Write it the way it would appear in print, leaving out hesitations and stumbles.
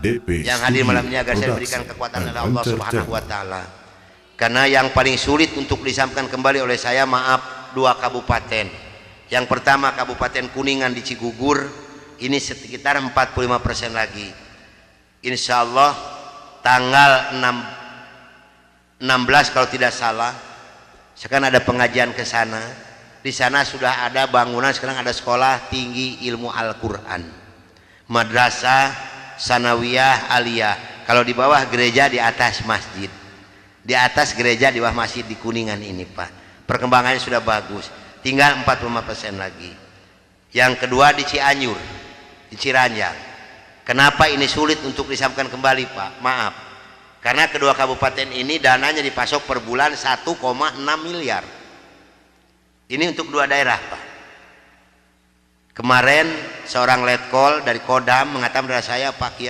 DP yang hadir malam ini agar saya Production berikan kekuatan and oleh Allah Subhanahu Entertainment. wa taala. Karena yang paling sulit untuk disampaikan kembali oleh saya, maaf, 2 kabupaten. Yang pertama Kabupaten Kuningan di Cigugur, ini sekitar 45% lagi. Insya Allah tanggal 16 kalau tidak salah, sekarang ada pengajian ke sana. Di sana sudah ada bangunan, sekarang ada sekolah tinggi ilmu Al-Quran, madrasah sanawiyah aliyah. Kalau di bawah gereja, di atas masjid. Di atas gereja, di bawah masjid di Kuningan ini Pak. Perkembangannya sudah bagus. Tinggal 45% lagi. Yang kedua di Cianjur, di Ciranjang. Kenapa ini sulit untuk disampaikan kembali Pak? Maaf. Karena kedua kabupaten ini dananya dipasok per bulan 1,6 miliar. Ini untuk 2 daerah Pak. Kemarin seorang letkol dari Kodam mengatakan kepada saya, Pak Kiai,